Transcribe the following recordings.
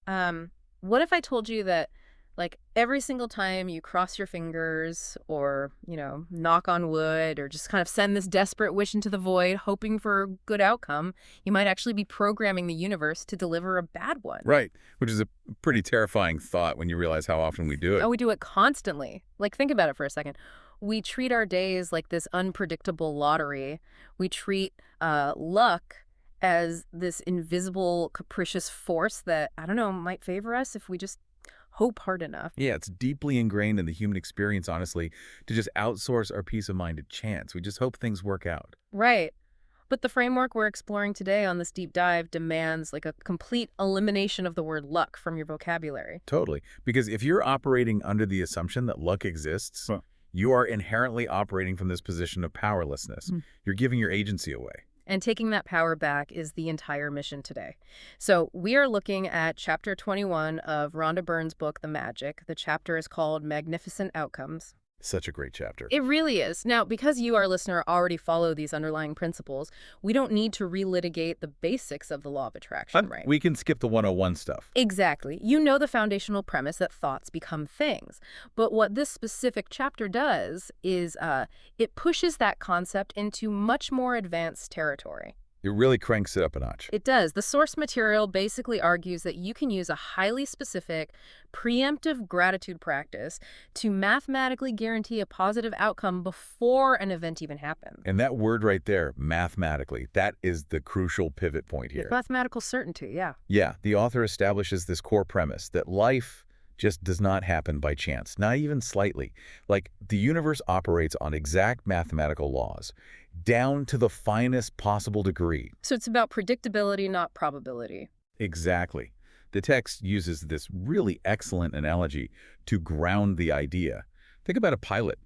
What if I told you that, like, every single time you cross your fingers or, knock on wood or just kind of send this desperate wish into the void, hoping for a good outcome, you might actually be programming the universe to deliver a bad one? Right, which is a pretty terrifying thought when you realize how often we do it. Oh, we do it constantly. Like, think about it for a second. We treat our days like this unpredictable lottery. We treat luck as this invisible, capricious force that, I don't know, might favor us if we just hope hard enough. Yeah, it's deeply ingrained in the human experience, honestly, to just outsource our peace of mind to chance. We just hope things work out. Right. But the framework we're exploring today on this deep dive demands like a complete elimination of the word luck from your vocabulary. Totally. Because if you're operating under the assumption that luck exists, Huh. you are inherently operating from this position of powerlessness. Mm. You're giving your agency away. And taking that power back is the entire mission today. So we are looking at chapter 21 of Rhonda Byrne's book, The Magic. The chapter is called Magnificent Outcomes. Such a great chapter. It really is. Now, because you, our listener, already follow these underlying principles, we don't need to relitigate the basics of the law of attraction, right? We can skip the 101 stuff. Exactly. You know the foundational premise that thoughts become things. But what this specific chapter does is it pushes that concept into much more advanced territory. It really cranks it up a notch. It does. The source material basically argues that you can use a highly specific, preemptive gratitude practice to mathematically guarantee a positive outcome before an event even happens. And that word right there, mathematically, that is the crucial pivot point here. Mathematical certainty, yeah. Yeah, the author establishes this core premise that life just does not happen by chance, not even slightly. Like, the universe operates on exact mathematical laws, down to the finest possible degree. So it's about predictability, not probability. Exactly. The text uses this really excellent analogy to ground the idea. Think about a pilot.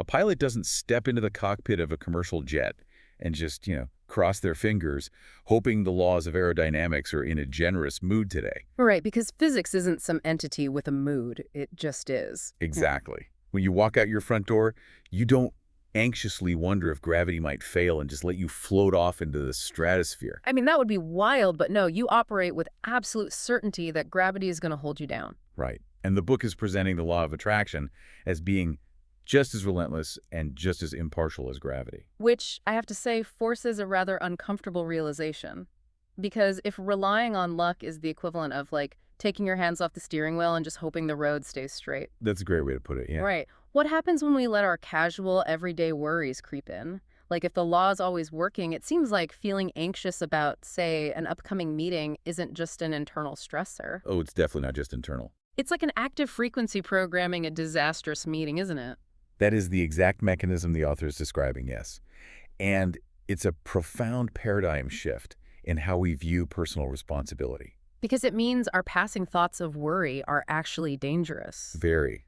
A pilot doesn't step into the cockpit of a commercial jet and just, cross their fingers, hoping the laws of aerodynamics are in a generous mood today. Right, because physics isn't some entity with a mood. It just is. Exactly. When you walk out your front door, you don't anxiously wonder if gravity might fail and just let you float off into the stratosphere. I mean, that would be wild, but no, you operate with absolute certainty that gravity is going to hold you down. Right. And the book is presenting the law of attraction as being just as relentless and just as impartial as gravity. Which, I have to say, forces a rather uncomfortable realization. Because if relying on luck is the equivalent of, like, taking your hands off the steering wheel and just hoping the road stays straight. That's a great way to put it, yeah. Right. What happens when we let our casual, everyday worries creep in? Like, if the law is always working, it seems like feeling anxious about, say, an upcoming meeting isn't just an internal stressor. Oh, it's definitely not just internal. It's like an active frequency programming a disastrous meeting, isn't it? That is the exact mechanism the author is describing, yes. And it's a profound paradigm shift in how we view personal responsibility. Because it means our passing thoughts of worry are actually dangerous. Very.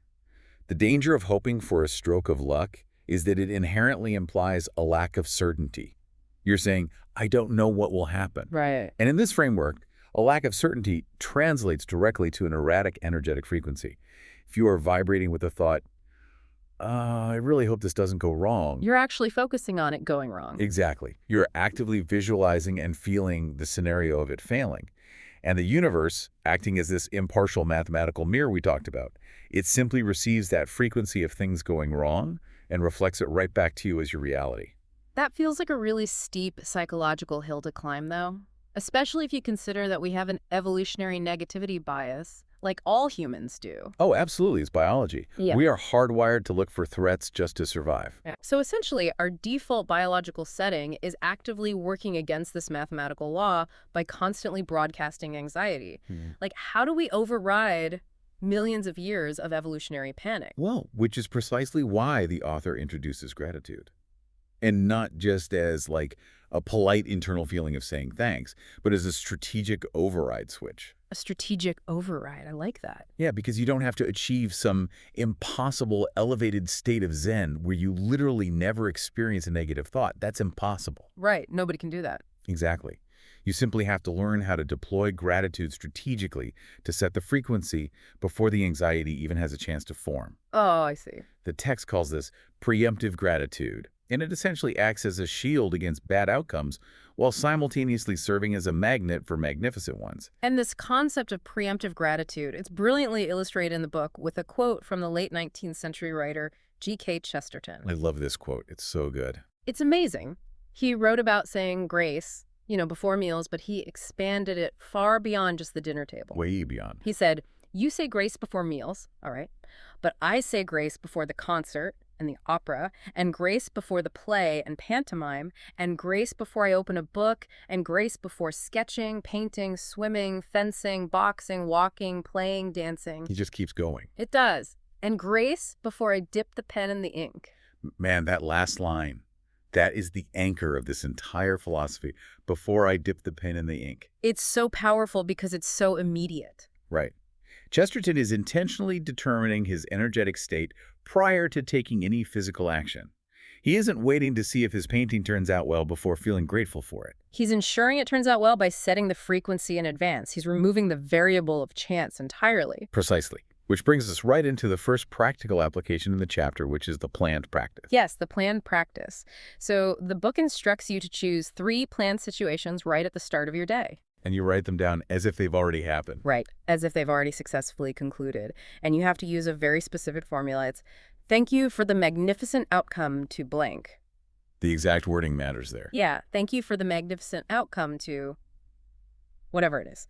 The danger of hoping for a stroke of luck is that it inherently implies a lack of certainty. You're saying, I don't know what will happen. Right. And in this framework, a lack of certainty translates directly to an erratic energetic frequency. If you are vibrating with the thought, I really hope this doesn't go wrong. You're actually focusing on it going wrong. Exactly. You're actively visualizing and feeling the scenario of it failing. And the universe, acting as this impartial mathematical mirror we talked about, it simply receives that frequency of things going wrong and reflects it right back to you as your reality. That feels like a really steep psychological hill to climb, though. Especially if you consider that we have an evolutionary negativity bias, like all humans do. Oh, absolutely. It's biology. Yeah. We are hardwired to look for threats just to survive. So essentially, our default biological setting is actively working against this mathematical law by constantly broadcasting anxiety. Like, how do we override millions of years of evolutionary panic? Well, which is precisely why the author introduces gratitude. And not just as like a polite internal feeling of saying thanks, but as a strategic override switch. A strategic override. I like that. Yeah, because you don't have to achieve some impossible elevated state of Zen where you literally never experience a negative thought. That's impossible. Right. Nobody can do that. Exactly. You simply have to learn how to deploy gratitude strategically to set the frequency before the anxiety even has a chance to form. Oh, I see. The text calls this preemptive gratitude. And it essentially acts as a shield against bad outcomes while simultaneously serving as a magnet for magnificent ones. And this concept of preemptive gratitude, it's brilliantly illustrated in the book with a quote from the late 19th century writer G.K. Chesterton. I love this quote. It's so good. It's amazing. He wrote about saying grace, before meals, but he expanded it far beyond just the dinner table. Way beyond. He said, "You say grace before meals, all right, but I say grace before the concert and the opera, and grace before the play and pantomime, and grace before I open a book, and grace before sketching, painting, swimming, fencing, boxing, walking, playing, dancing." He just keeps going. It does. And grace before I dip the pen in the ink. Man, that last line, that is the anchor of this entire philosophy. Before I dip the pen in the ink. It's so powerful because it's so immediate. Right. Chesterton is intentionally determining his energetic state prior to taking any physical action. He isn't waiting to see if his painting turns out well before feeling grateful for it. He's ensuring it turns out well by setting the frequency in advance. He's removing the variable of chance entirely. Precisely. Which brings us right into the first practical application in the chapter, which is the planned practice. Yes, the planned practice. So the book instructs you to choose 3 planned situations right at the start of your day. And you write them down as if they've already happened. Right, as if they've already successfully concluded. And you have to use a very specific formula. It's, "Thank you for the magnificent outcome to blank." The exact wording matters there. Yeah, thank you for the magnificent outcome to whatever it is.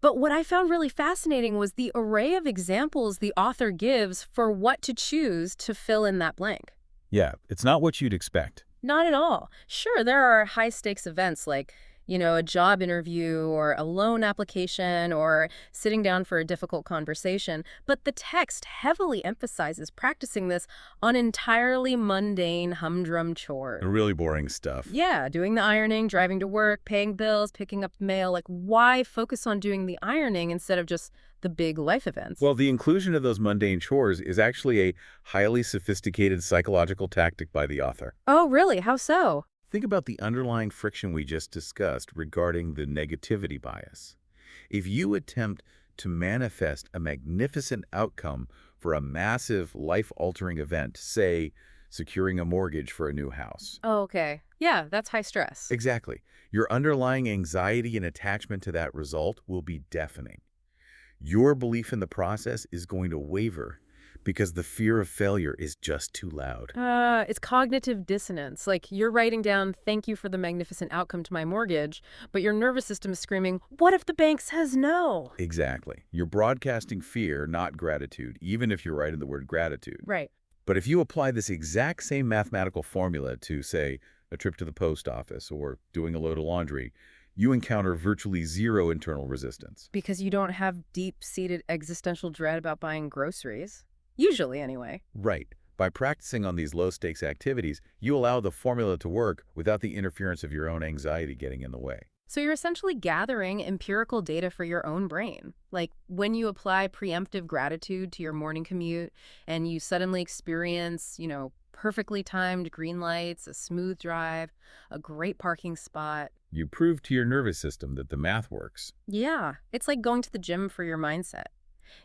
But what I found really fascinating was the array of examples the author gives for what to choose to fill in that blank. Yeah, it's not what you'd expect. Not at all. Sure, there are high-stakes events like, a job interview or a loan application or sitting down for a difficult conversation, but the text heavily emphasizes practicing this on entirely mundane, humdrum chores. The really boring stuff. Yeah, doing the ironing, driving to work, paying bills, picking up the mail. Like, why focus on doing the ironing instead of just the big life events? Well, the inclusion of those mundane chores is actually a highly sophisticated psychological tactic by the author. Oh, really? How so? Think about the underlying friction we just discussed regarding the negativity bias. If you attempt to manifest a magnificent outcome for a massive life-altering event, say, securing a mortgage for a new house. Oh, okay. Yeah, that's high stress. Exactly. Your underlying anxiety and attachment to that result will be deafening. Your belief in the process is going to waver because the fear of failure is just too loud. It's cognitive dissonance. Like, you're writing down, "Thank you for the magnificent outcome to my mortgage," but your nervous system is screaming, "What if the bank says no?" Exactly. You're broadcasting fear, not gratitude, even if you're writing the word gratitude. Right. But if you apply this exact same mathematical formula to, say, a trip to the post office or doing a load of laundry, you encounter virtually zero internal resistance. Because you don't have deep-seated existential dread about buying groceries. Usually, anyway. Right. By practicing on these low-stakes activities, you allow the formula to work without the interference of your own anxiety getting in the way. So you're essentially gathering empirical data for your own brain. Like when you apply preemptive gratitude to your morning commute and you suddenly experience, perfectly timed green lights, a smooth drive, a great parking spot. You prove to your nervous system that the math works. Yeah, it's like going to the gym for your mindset.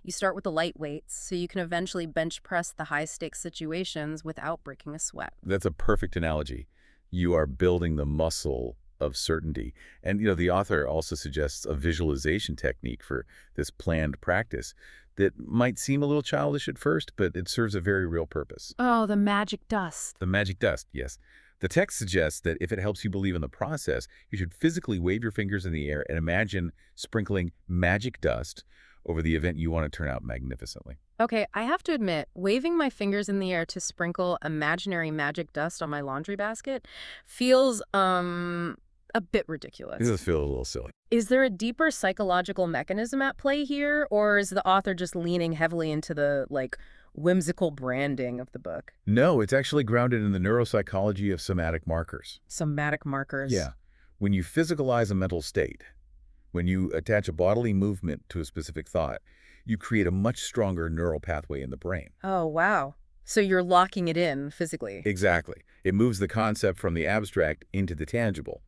You start with the light weights so you can eventually bench press the high-stakes situations without breaking a sweat. That's a perfect analogy. You are building the muscle of certainty. And, the author also suggests a visualization technique for this planned practice that might seem a little childish at first, but it serves a very real purpose. Oh, the magic dust. The magic dust, yes. The text suggests that if it helps you believe in the process, you should physically wave your fingers in the air and imagine sprinkling magic dust over the event you want to turn out magnificently. Okay, I have to admit, waving my fingers in the air to sprinkle imaginary magic dust on my laundry basket feels, a bit ridiculous. It does feel a little silly. Is there a deeper psychological mechanism at play here, or is the author just leaning heavily into the, whimsical branding of the book? No, it's actually grounded in the neuropsychology of somatic markers. Somatic markers. Yeah. When you physicalize a mental state, when you attach a bodily movement to a specific thought, you create a much stronger neural pathway in the brain. Oh, wow. So you're locking it in physically. Exactly. It moves the concept from the abstract into the tangible.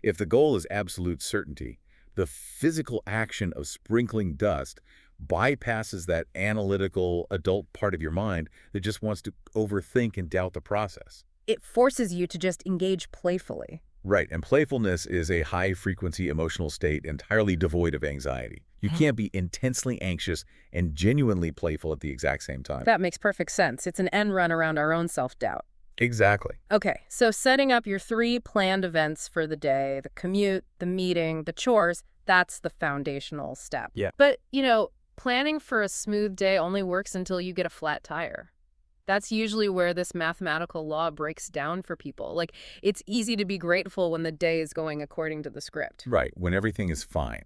If the goal is absolute certainty, the physical action of sprinkling dust bypasses that analytical adult part of your mind that just wants to overthink and doubt the process. It forces you to just engage playfully. Right, and playfulness is a high-frequency emotional state entirely devoid of anxiety. You can't be intensely anxious and genuinely playful at the exact same time. That makes perfect sense. It's an end run around our own self-doubt. Exactly. Okay, so setting up your 3 planned events for the day, the commute, the meeting, the chores, that's the foundational step. Yeah. But, planning for a smooth day only works until you get a flat tire. That's usually where this mathematical law breaks down for people. Like, it's easy to be grateful when the day is going according to the script. Right, when everything is fine.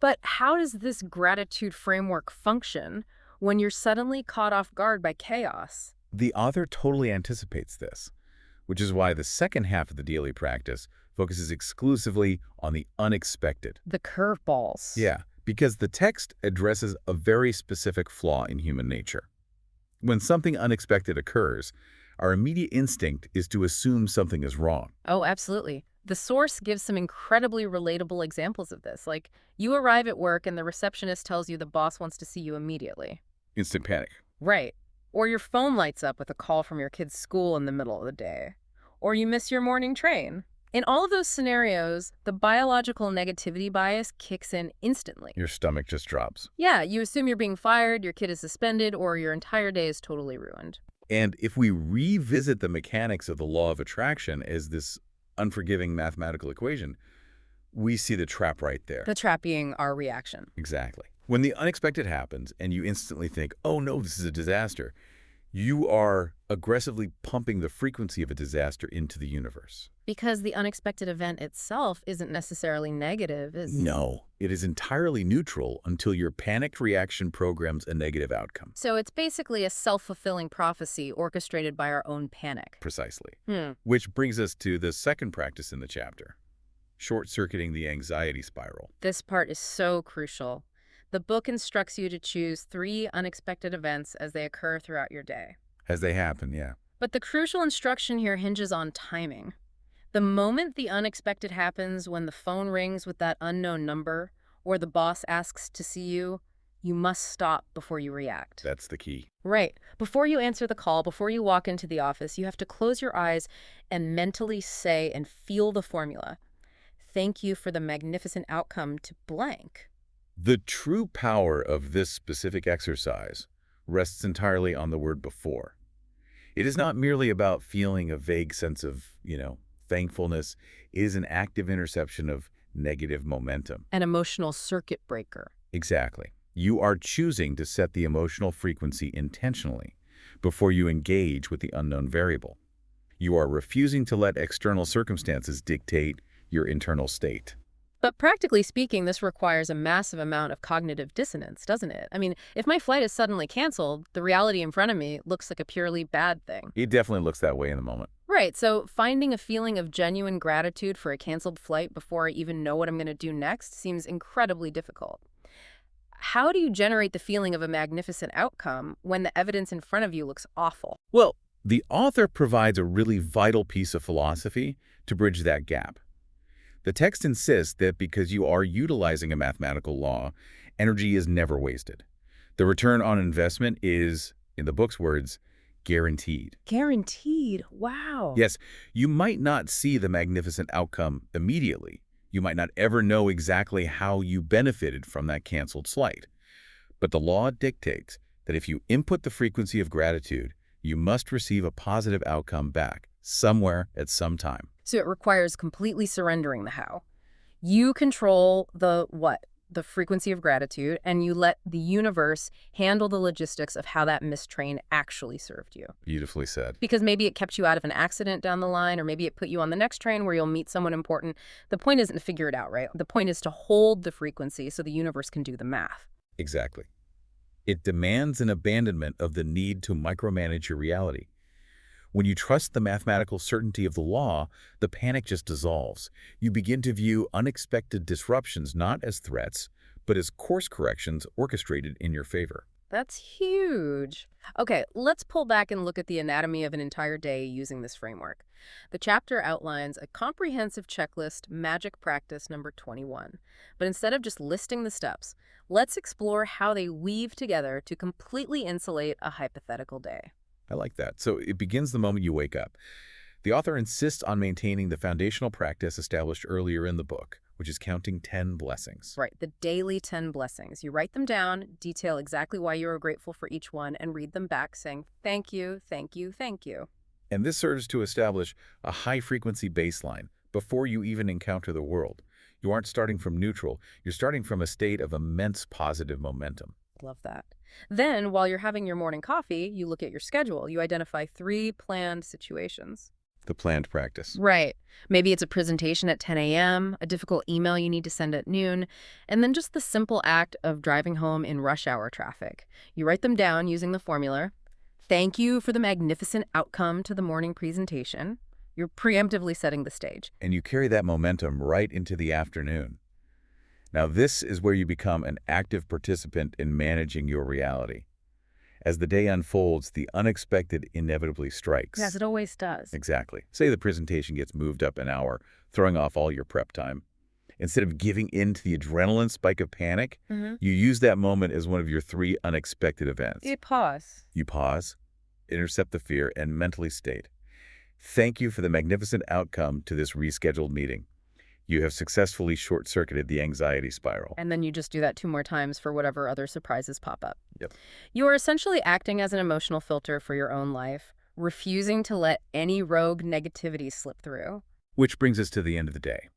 But how does this gratitude framework function when you're suddenly caught off guard by chaos? The author totally anticipates this, which is why the second half of the daily practice focuses exclusively on the unexpected. The curveballs. Yeah, because the text addresses a very specific flaw in human nature. When something unexpected occurs, our immediate instinct is to assume something is wrong. Oh, absolutely. The source gives some incredibly relatable examples of this. Like, you arrive at work and the receptionist tells you the boss wants to see you immediately. Instant panic. Right. Or your phone lights up with a call from your kid's school in the middle of the day. Or you miss your morning train. In all of those scenarios, the biological negativity bias kicks in instantly. Your stomach just drops. Yeah, you assume you're being fired, your kid is suspended, or your entire day is totally ruined. And if we revisit the mechanics of the law of attraction as this unforgiving mathematical equation, we see the trap right there. The trap being our reaction. Exactly. When the unexpected happens and you instantly think, oh no, this is a disaster, you are aggressively pumping the frequency of a disaster into the universe. Because the unexpected event itself isn't necessarily negative, is it? No, it is entirely neutral until your panicked reaction programs a negative outcome. So it's basically a self-fulfilling prophecy orchestrated by our own panic. Precisely. Hmm. Which brings us to the second practice in the chapter, short-circuiting the anxiety spiral. This part is so crucial. The book instructs you to choose 3 unexpected events as they occur throughout your day. As they happen, yeah. But the crucial instruction here hinges on timing. The moment the unexpected happens, when the phone rings with that unknown number, or the boss asks to see you, you must stop before you react. That's the key. Right. Before you answer the call, before you walk into the office, you have to close your eyes and mentally say and feel the formula. Thank you for the magnificent outcome to blank. The true power of this specific exercise rests entirely on the word before. It is not merely about feeling a vague sense of, thankfulness. It is an active interception of negative momentum. An emotional circuit breaker. Exactly. You are choosing to set the emotional frequency intentionally before you engage with the unknown variable. You are refusing to let external circumstances dictate your internal state. But practically speaking, this requires a massive amount of cognitive dissonance, doesn't it? I mean, if my flight is suddenly canceled, the reality in front of me looks like a purely bad thing. It definitely looks that way in the moment. Right, so finding a feeling of genuine gratitude for a canceled flight before I even know what I'm going to do next seems incredibly difficult. How do you generate the feeling of a magnificent outcome when the evidence in front of you looks awful? Well, the author provides a really vital piece of philosophy to bridge that gap. The text insists that because you are utilizing a mathematical law, energy is never wasted. The return on investment is, in the book's words, guaranteed. Guaranteed. Wow. Yes, you might not see the magnificent outcome immediately. You might not ever know exactly how you benefited from that canceled flight. But the law dictates that if you input the frequency of gratitude, you must receive a positive outcome back somewhere at some time. So it requires completely surrendering the how. You control the what? The frequency of gratitude, and you let the universe handle the logistics of how that missed train actually served you. Beautifully said. Because maybe it kept you out of an accident down the line, or maybe it put you on the next train where you'll meet someone important. The point isn't to figure it out, right? The point is to hold the frequency so the universe can do the math. Exactly. It demands an abandonment of the need to micromanage your reality. When you trust the mathematical certainty of the law, the panic just dissolves. You begin to view unexpected disruptions not as threats, but as course corrections orchestrated in your favor. That's huge. Okay, let's pull back and look at the anatomy of an entire day using this framework. The chapter outlines a comprehensive checklist, magic practice number 21. But instead of just listing the steps, let's explore how they weave together to completely insulate a hypothetical day. I like that. So it begins the moment you wake up. The author insists on maintaining the foundational practice established earlier in the book, which is counting 10 blessings. Right, the daily 10 blessings. You write them down, detail exactly why you are grateful for each one, and read them back saying, thank you, thank you, thank you. And this serves to establish a high-frequency baseline before you even encounter the world. You aren't starting from neutral, you're starting from a state of immense positive momentum. Love that. Then, while you're having your morning coffee, you look at your schedule. You identify 3 planned situations. The planned practice. Right. Maybe it's a presentation at 10 a.m., a difficult email you need to send at noon, and then just the simple act of driving home in rush hour traffic. You write them down using the formula. Thank you for the magnificent outcome to the morning presentation. You're preemptively setting the stage. And you carry that momentum right into the afternoon. Now, this is where you become an active participant in managing your reality. As the day unfolds, the unexpected inevitably strikes. As it always does. Exactly. Say the presentation gets moved up an hour, throwing off all your prep time. Instead of giving in to the adrenaline spike of panic, you use that moment as one of your 3 unexpected events. You pause. You pause, intercept the fear, and mentally state, thank you for the magnificent outcome to this rescheduled meeting. You have successfully short-circuited the anxiety spiral. And then you just do that 2 more times for whatever other surprises pop up. Yep. You are essentially acting as an emotional filter for your own life, refusing to let any rogue negativity slip through. Which brings us to the end of the day.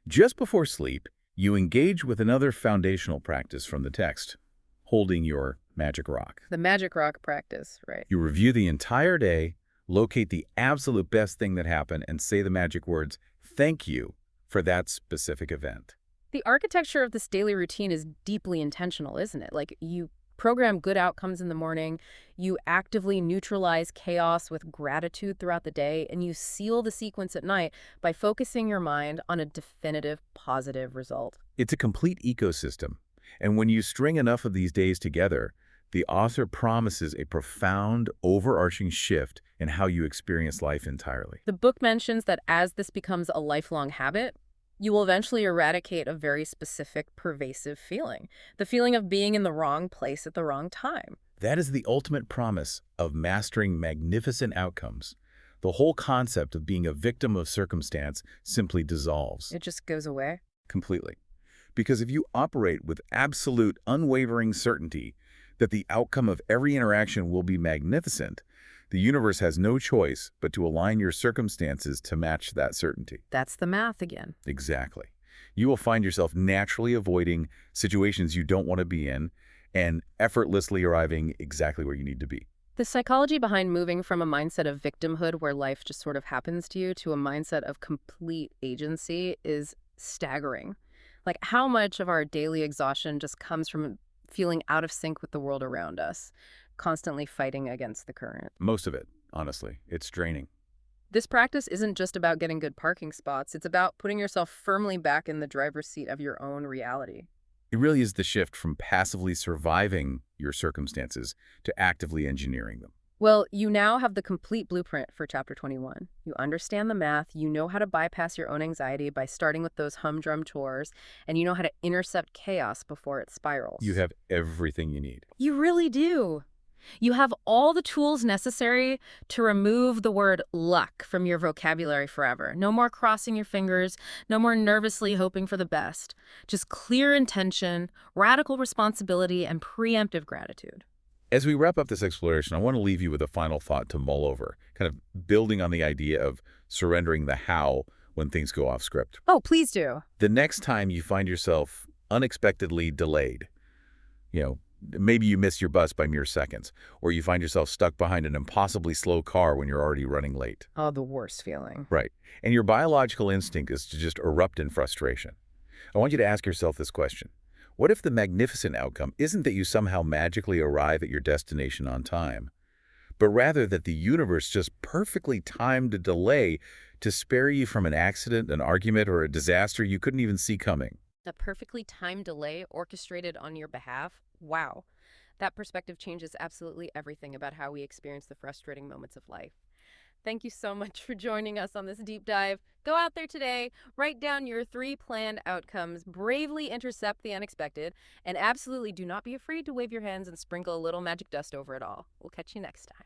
Just before sleep, you engage with another foundational practice from the text, holding your magic rock. The magic rock practice, right? You review the entire day, locate the absolute best thing that happened, and say the magic words, thank you, for that specific event. The architecture of this daily routine is deeply intentional, isn't it? Like, you program good outcomes in the morning, you actively neutralize chaos with gratitude throughout the day, and you seal the sequence at night by focusing your mind on a definitive positive result. It's a complete ecosystem, and when you string enough of these days together, the author promises a profound, overarching shift in how you experience life entirely. The book mentions that as this becomes a lifelong habit, you will eventually eradicate a very specific, pervasive feeling. The feeling of being in the wrong place at the wrong time. That is the ultimate promise of mastering magnificent outcomes. The whole concept of being a victim of circumstance simply dissolves. It just goes away. Completely. Because if you operate with absolute, unwavering certainty that the outcome of every interaction will be magnificent, the universe has no choice but to align your circumstances to match that certainty. That's the math again. Exactly. You will find yourself naturally avoiding situations you don't want to be in and effortlessly arriving exactly where you need to be. The psychology behind moving from a mindset of victimhood where life just sort of happens to you to a mindset of complete agency is staggering. Like, how much of our daily exhaustion just comes from feeling out of sync with the world around us, constantly fighting against the current. Most of it, honestly. It's draining. This practice isn't just about getting good parking spots. It's about putting yourself firmly back in the driver's seat of your own reality. It really is the shift from passively surviving your circumstances to actively engineering them. Well, you now have the complete blueprint for Chapter 21. You understand the math, you know how to bypass your own anxiety by starting with those humdrum chores, and you know how to intercept chaos before it spirals. You have everything you need. You really do. You have all the tools necessary to remove the word luck from your vocabulary forever. No more crossing your fingers, no more nervously hoping for the best. Just clear intention, radical responsibility, and preemptive gratitude. As we wrap up this exploration, I want to leave you with a final thought to mull over, kind of building on the idea of surrendering the how when things go off script. Oh, please do. The next time you find yourself unexpectedly delayed, maybe you miss your bus by mere seconds, or you find yourself stuck behind an impossibly slow car when you're already running late. Oh, the worst feeling. Right. And your biological instinct is to just erupt in frustration. I want you to ask yourself this question. What if the magnificent outcome isn't that you somehow magically arrive at your destination on time, but rather that the universe just perfectly timed a delay to spare you from an accident, an argument, or a disaster you couldn't even see coming? A perfectly timed delay orchestrated on your behalf? Wow. That perspective changes absolutely everything about how we experience the frustrating moments of life. Thank you so much for joining us on this deep dive. Go out there today, write down your 3 planned outcomes, bravely intercept the unexpected, and absolutely do not be afraid to wave your hands and sprinkle a little magic dust over it all. We'll catch you next time.